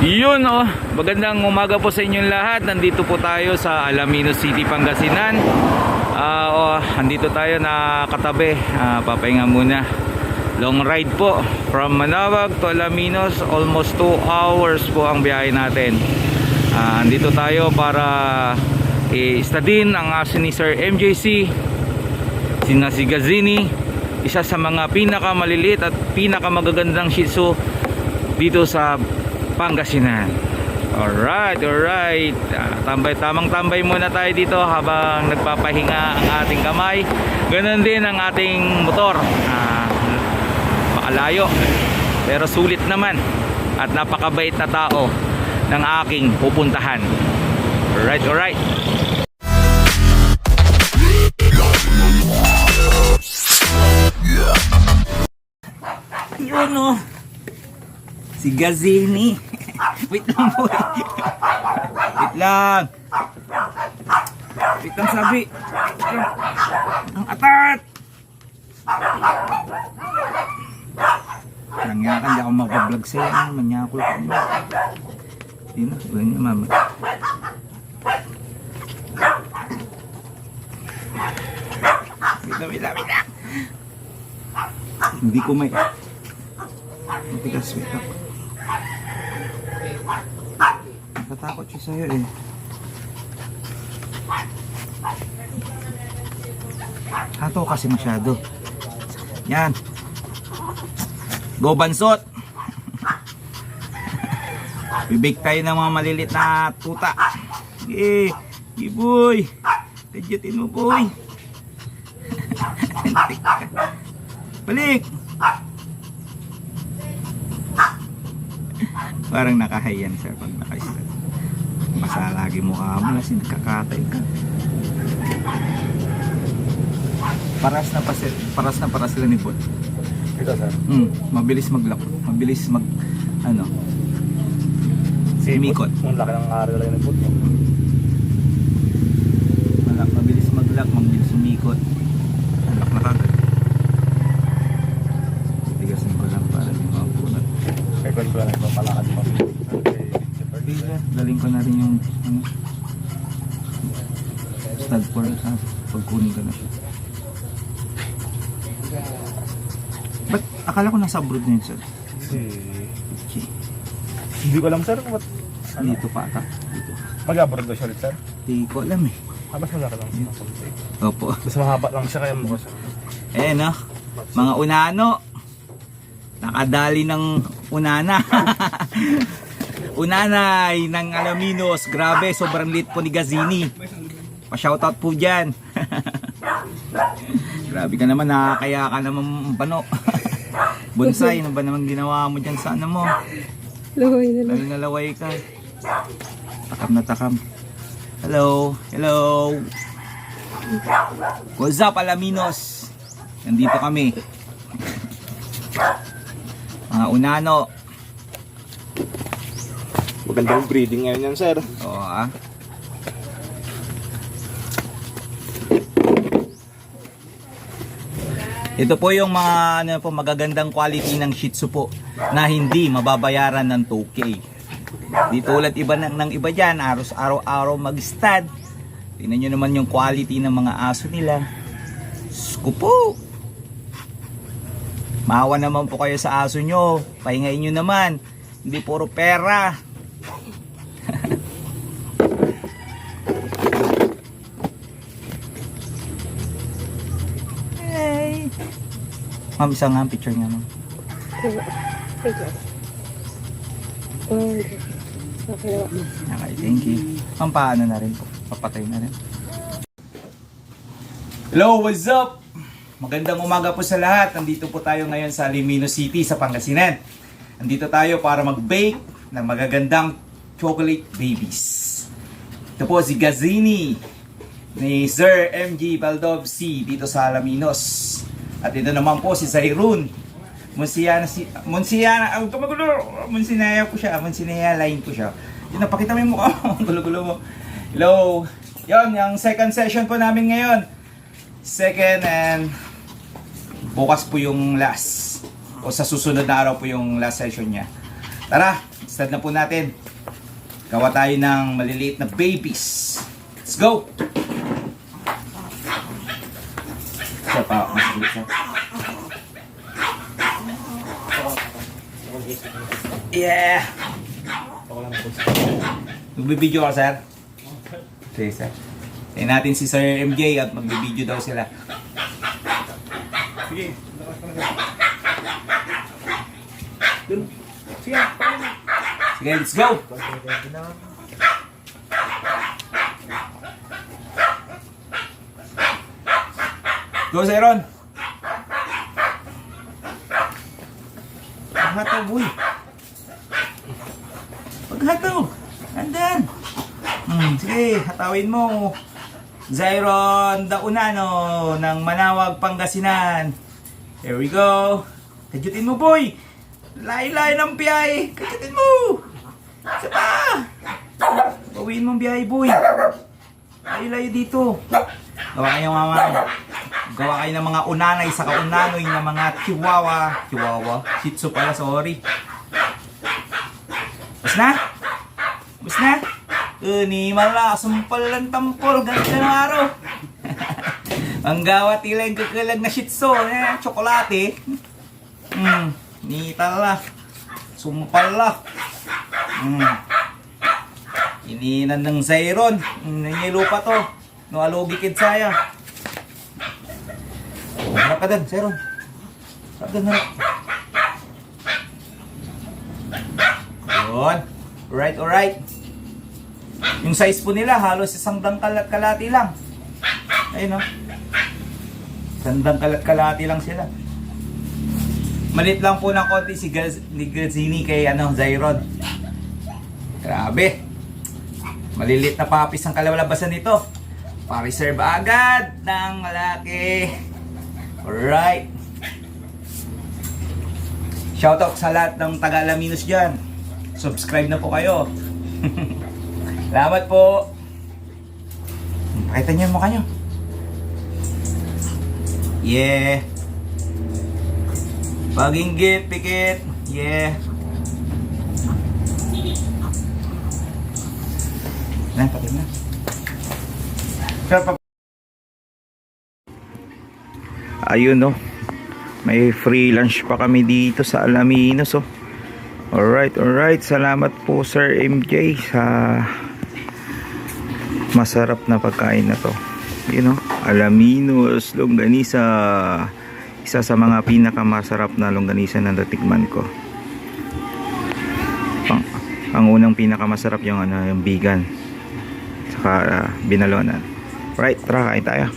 Yun oh, magandang umaga po sa inyong lahat. Nandito po tayo sa Alaminos City, Pangasinan. Andito tayo na katabi. Papahinga muna. Long ride po from Manaoag to Alaminos. Almost 2 hours po ang biyahe natin. Andito tayo para i-studyin ang aso ni Sir MJC, si Gazini, isa sa mga pinakamaliliit at pinakamagagandang Shih Tzu dito sa Pangasinan. Alright. Tamang tambay muna tayo dito habang nagpapahinga ang ating kamay. Ganon din ang ating motor. Makalayo pero sulit naman at napakabait na tao ng aking pupuntahan. Alright. Yun oh, si Gazini. Wait lang po. Wait lang sabi. Ang atat. Nangyakan, di ako makablog sa'yo. Manyakol ka mo. Yun na, wala niya mama. Wait lang. Hindi ko may matigas, wait lang. Natatakot siya sa'yo eh. Hato kasi masyado. Yan. Go bansot. Bibig tayo ng mga malilit na tuta. Sige boy. Tadyatin mo boy. Balik. Parang nakahayan sir pag nakaisla. Basta lagi mukha mo kasi nagkakatay ka. Paras na sila ni Bot. Ito sir? Mabilis mag-lock. Mabilis mag simikot. Ang laki ng araw lang ng Bot. Mabilis mag-lock, mabilis sumikot. Lock na kagad. Tigasin ko lang para hindi mapunot. Kaya ko lang ito palakad mo. Daling ko na rin yung stud for pagkunin ko na siya. Ba't akala ko nasa abroad na yun sir? Hindi ko alam sir kung Dito pa ata. Dito. mag-abroad ba siya ulit sir? Di ko alam eh. Mas malaki lang siya. Opo. Mas mahaba lang siya kaya mo sir. No, mga unano. Nakadali ng unana. Unanay ng Alaminos. Grabe, sobrang lit po ni Gazini. Pa-shoutout po dyan. Grabe ka naman, nakakaya ka naman pano. Bonsai, ano ba naman ginawa mo dyan sa ano mo? Laway na laway ka. Takam na takam. Hello. What's up Alaminos? Nandito kami. Mga unano. Magandang breeding ngayon yan sir. Oo Ito po yung mga magagandang quality ng Shih Tzu po na hindi mababayaran ng 2K. Di tulad iba ng iba dyan, araw-araw mag-stud. Tingnan nyo naman yung quality ng mga aso nila. Skupo! Maawa naman po kayo sa aso nyo. Pahingayin nyo naman. Hindi puro pera. Hey! Ma'am, isa nga ang picture niya, ma'am. Okay, thank you. Ma'am, paano na rin po? Papatay na rin. Hello, what's up? Magandang umaga po sa lahat. Nandito po tayo ngayon sa Alaminos City sa Pangasinan. Nandito tayo para mag-bake ng magagandang chocolate babies. Ito po si Gazini ni Sir MG Baldovsi dito sa Alaminos. At ito naman po si Zairun. Munsinaya line ko siya. Yun, napakita mo yung mukha mo. Gulo-gulo mo. Hello. Yun, yung second session po namin ngayon. Second and bukas po yung last. O sa susunod na araw po yung last session niya. Tara, start na po natin. Gawa tayo ng maliliit na babies. Let's go! Sir, pa, mas bilis, sir. Yeah! Magbibideo ka, sir? Sige, sir. Tingnan natin si Sir MJ at magbibideo daw sila. Sige. Sige, let's go! Go, Sir Ron! Paghatog, boy! Paghatog! Andan! Sige, hatawin mo. Zyron Daunano ng Manawag, Pangasinan. Here we go. Kajutin mo, boy! Layo-layo ng biyay! Kajutin mo! Isa pa! Bawiin mo ang biyay, boy! Layo-layo dito. Gawa kayo ng mga unanay sa kaunanoy ng mga chihuahua. Chihuahua? Shih Tzu pala, sorry. Bus na? Bus na? Ni mala, sumpal lang tampol, ganito ng araw. Ang gawa tila yung kakalag na Shih Tzu, tsokolate. Ni tala, sumpal la. Ininan ng Zyron, nanyelo pa to. No alogi kid saya. Harap ka dun, Zyron. Harap dun, harap. Yun. Alright, alright. Yung size po nila, halos isang dangkal at kalati lang. Ayun o. Isang dangkal at kalati lang sila. Malit lang po ng konti si Gazini kay Zyron. Grabe. Malilit na papis ang kalalabasan nito. Pa-reserve agad ng malaki. Alright. Shoutout sa lahat ng taga-Alaminos dyan. Subscribe na po kayo. Salamat po. Pakita niyo yung mukha niyo. Yeah. Paginggit, pikit. Yeah. Nah, patin na. Ayun, no. May free lunch pa kami dito sa Alaminos, oh. Alright, alright. Salamat po, Sir MJ, sa masarap na pagkain na to. You know, Alaminos longganisa. Isa sa mga pinakamasarap na longganisa na natikman ko. Ang unang pinakamasarap yung yung vegan. Saka binalonan. Right, tara, kain tayo.